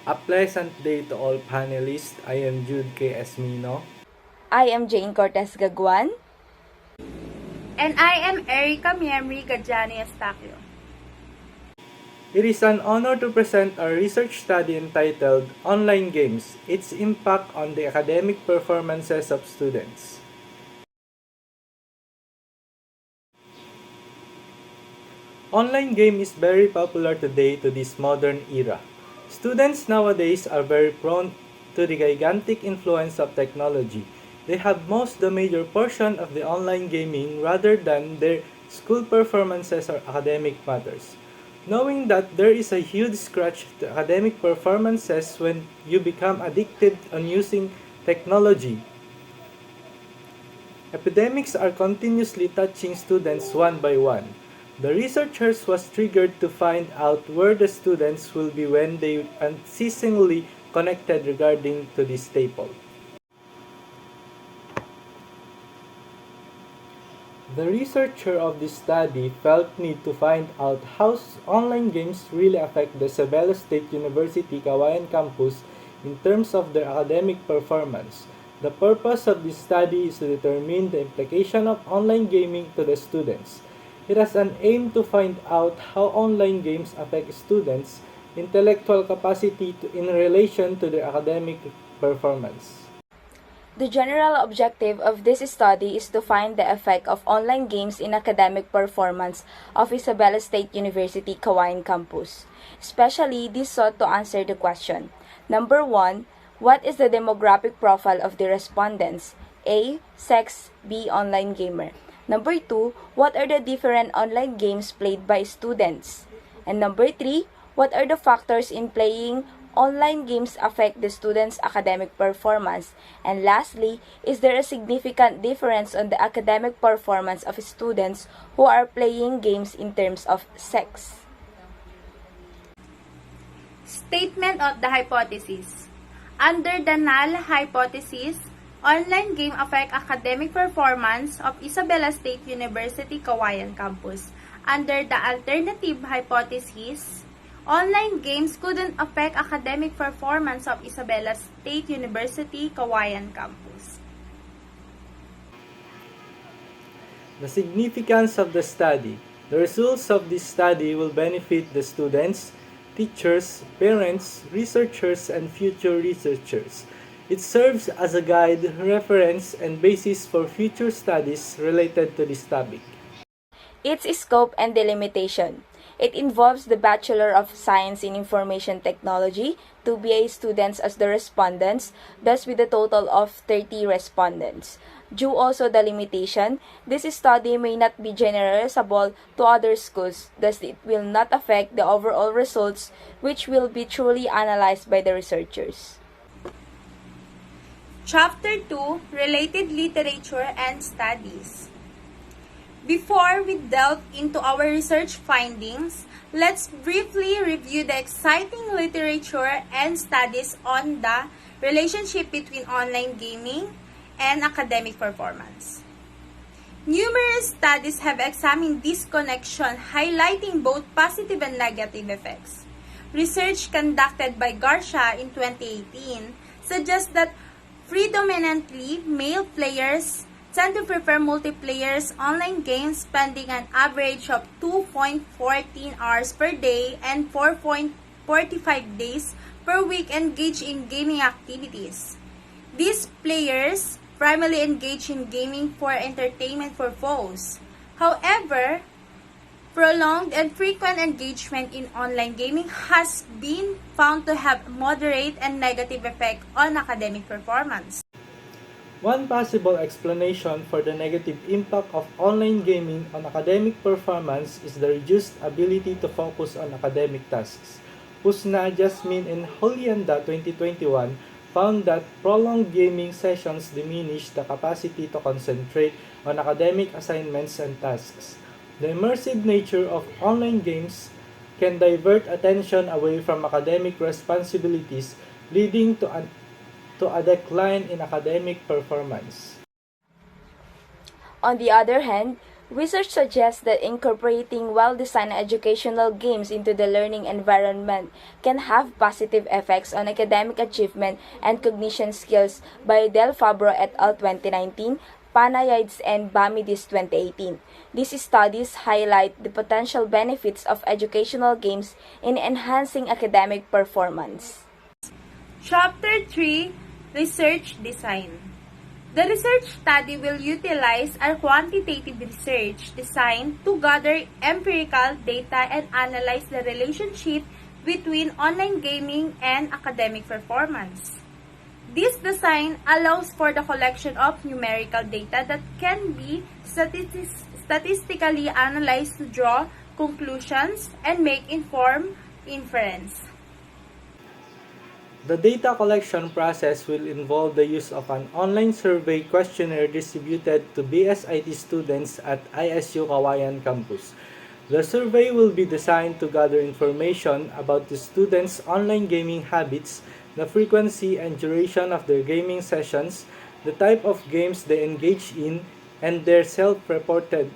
A pleasant day to all panelists. I am Jude K. Esmino. I am Jane Cortez Gaguan. And I am Erica Miemri Gadjani Estacio. It is an honor to present our research study entitled Online Games, Its Impact on the Academic Performances of Students. Online game is very popular today to this modern era. Students nowadays are very prone to the gigantic influence of technology. They have most the major portion of the online gaming rather than their school performances or academic matters. Knowing that there is a huge scratch to academic performances when you become addicted on using technology. Epidemics are continuously touching students one by one. The researchers was triggered to find out where the students will be when they unceasingly connected regarding to this staple. The researcher of this study felt need to find out how online games really affect the Isabela State University Kawayan campus in terms of their academic performance. The purpose of this study is to determine the implication of online gaming to the students. It has an aim to find out how online games affect students' intellectual capacity in relation to their academic performance. The general objective of this study is to find the effect of online games in academic performance of Isabela State University Kawayan campus. Especially, this sought to answer the question: Number 1, what is the demographic profile of the respondents? A. Sex. B. Online gamer. Number 2, what are the different online games played by students? And number 3, what are the factors in playing online games affect the students' academic performance? And lastly, is there a significant difference on the academic performance of students who are playing games in terms of sex? Statement of the hypothesis. Under the null hypothesis, online game affect academic performance of Isabela State University Kawayan campus. Under the alternative hypothesis, online games couldn't affect academic performance of Isabela State University Kawayan campus. The significance of the study. The results of this study will benefit the students, teachers, parents, researchers, and future researchers. It serves as a guide, reference, and basis for future studies related to this topic. Its scope and delimitation. It involves the Bachelor of Science in Information Technology, 2BA students as the respondents, thus with a total of 30 respondents. Due also the limitation, this study may not be generalizable to other schools, thus it will not affect the overall results which will be truly analyzed by the researchers. Chapter 2, Related Literature and Studies. Before we delve into our research findings, let's briefly review the exciting literature and studies on the relationship between online gaming and academic performance. Numerous studies have examined this connection, highlighting both positive and negative effects. Research conducted by Garcia in 2018 suggests that predominantly male players tend to prefer multiplayer online games, spending an average of 2.14 hours per day and 4.45 days per week engaged in gaming activities. These players primarily engage in gaming for entertainment purposes. However, prolonged and frequent engagement in online gaming has been found to have moderate and negative effect on academic performance. One possible explanation for the negative impact of online gaming on academic performance is the reduced ability to focus on academic tasks. Pusna, Jasmine, and Julianda 2021 found that prolonged gaming sessions diminish the capacity to concentrate on academic assignments and tasks. The immersive nature of online games can divert attention away from academic responsibilities, leading to a decline in academic performance. On the other hand, Research suggests that incorporating well-designed educational games into the learning environment can have positive effects on academic achievement and cognition skills by Del Fabro et al. 2019, Panayides and Bamidis 2018. These studies highlight the potential benefits of educational games in enhancing academic performance. Chapter 3, Research Design. The research study will utilize our quantitative research design to gather empirical data and analyze the relationship between online gaming and academic performance. This design allows for the collection of numerical data that can be statistically analyzed to draw conclusions and make informed inference. The data collection process will involve the use of an online survey questionnaire distributed to BSIT students at ISU Kawayan campus. The survey will be designed to gather information about the students' online gaming habits, the frequency and duration of their gaming sessions, the type of games they engage in, and their self-reported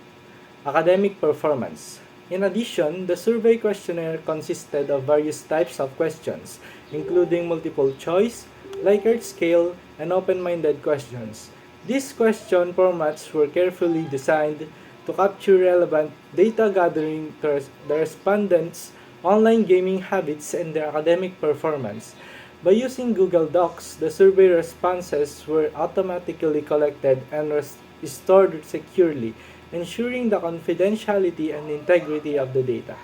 academic performance. In addition, the survey questionnaire consisted of various types of questions, including multiple choice, Likert scale, and open-minded questions. These question formats were carefully designed to capture relevant data gathering to the respondents' online gaming habits and their academic performance. By using Google Docs, the survey responses were automatically collected and stored securely, ensuring the confidentiality and integrity of the data.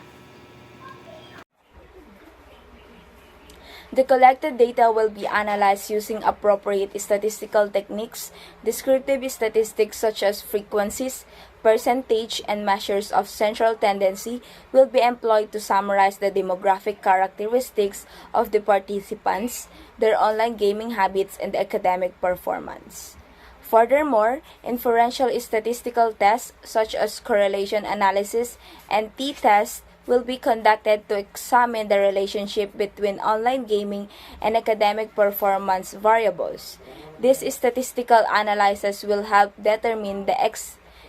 The collected data will be analyzed using appropriate statistical techniques. Descriptive statistics such as frequencies, percentage, and measures of central tendency will be employed to summarize the demographic characteristics of the participants, their online gaming habits, and academic performance. Furthermore, inferential statistical tests such as correlation analysis and t-tests will be conducted to examine the relationship between online gaming and academic performance variables. These statistical analyses will help determine the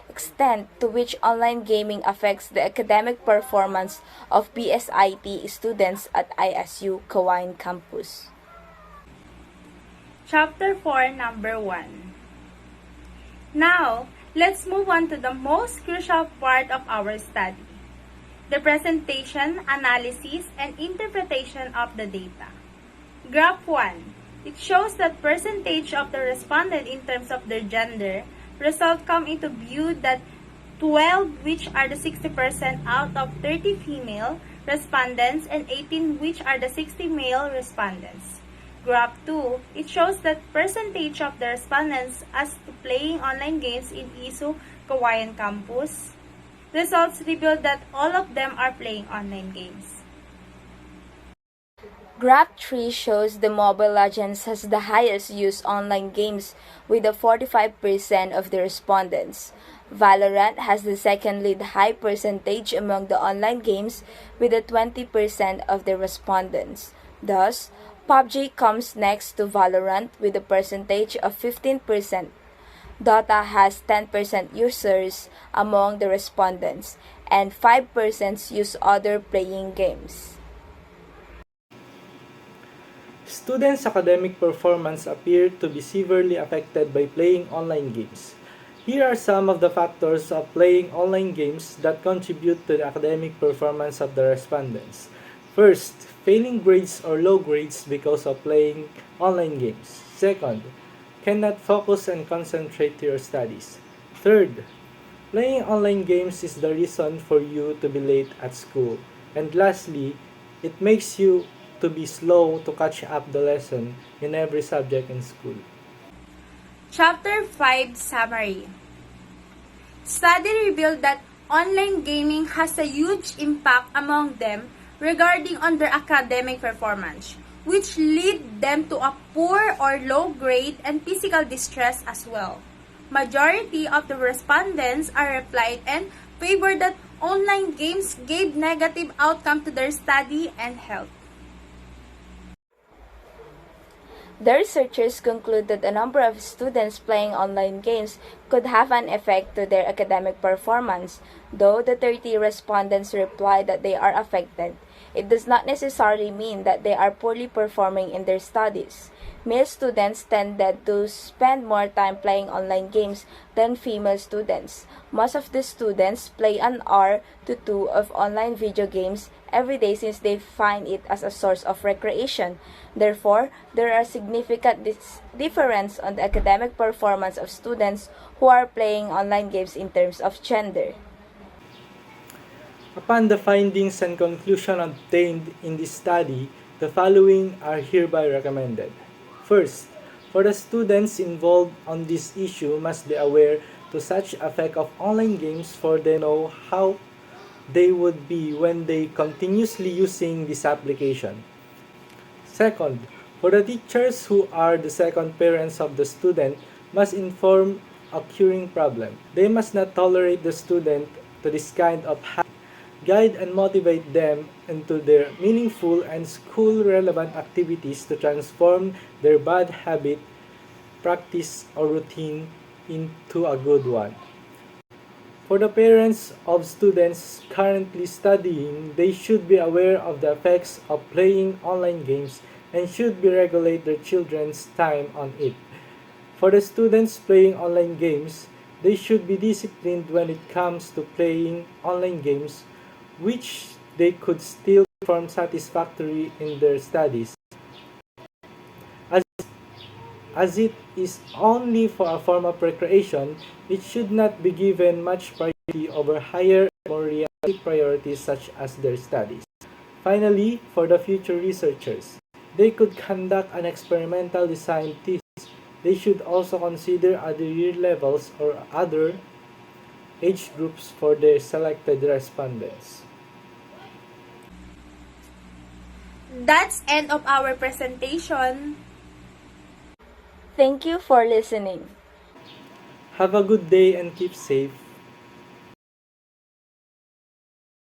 extent to which online gaming affects the academic performance of BSIT students at ISU Kawayan campus. Chapter 4, Number 1. Now, let's move on to the most crucial part of our study, the presentation, analysis, and interpretation of the data. Graph 1. It shows that percentage of the respondent in terms of their gender. Results come into view that 12, which are the 60% out of 30 female respondents, and 18, which are the 60 male respondents. Graph 2, it shows that percentage of the respondents as to playing online games in ISU Kawayan campus. Results reveal that all of them are playing online games. Graph 3 shows the Mobile Legends has the highest used online games with a 45% of the respondents. Valorant has the second lead high percentage among the online games with a 20% of the respondents. Thus, PUBG comes next to Valorant with a percentage of 15%. Dota has 10% users among the respondents, and 5% use other playing games. Students' academic performance appear to be severely affected by playing online games. Here are some of the factors of playing online games that contribute to the academic performance of the respondents. First, failing grades or low grades because of playing online games. Second, cannot focus and concentrate to your studies. Third, playing online games is the reason for you to be late at school. And lastly, it makes you to be slow to catch up the lesson in every subject in school. Chapter 5, Summary. Study revealed that online gaming has a huge impact among them regarding on their academic performance, which lead them to a poor or low grade and physical distress as well. Majority of the respondents are replied and favor that online games gave negative outcome to their study and health. The researchers conclude that a number of students playing online games could have an effect to their academic performance. Though the 30 respondents replied that they are affected, it does not necessarily mean that they are poorly performing in their studies. Male students tended to spend more time playing online games than female students. Most of the students play an hour to two of online video games every day since they find it as a source of recreation. Therefore, there are significant difference on the academic performance of students who are playing online games in terms of gender. Upon the findings and conclusion obtained in this study, the following are hereby recommended. First, for the students involved on this issue must be aware to such effect of online games for they know how they would be when they continuously using this application. Second, for the teachers who are the second parents of the student must inform occurring problem. They must not tolerate the student to this kind of habit. Guide and motivate them into their meaningful and school-relevant activities to transform their bad habit, practice, or routine into a good one. For the parents of students currently studying, they should be aware of the effects of playing online games and should be regulate their children's time on it. For the students playing online games, they should be disciplined when it comes to playing online games, which they could still perform satisfactorily in their studies. As it is only for a form of recreation, it should not be given much priority over higher and more realistic priorities such as their studies. Finally, for the future researchers, they could conduct an experimental design thesis. They should also consider other year levels or other age groups for their selected respondents. That's end of our presentation. Thank you for listening. Have a good day and keep safe.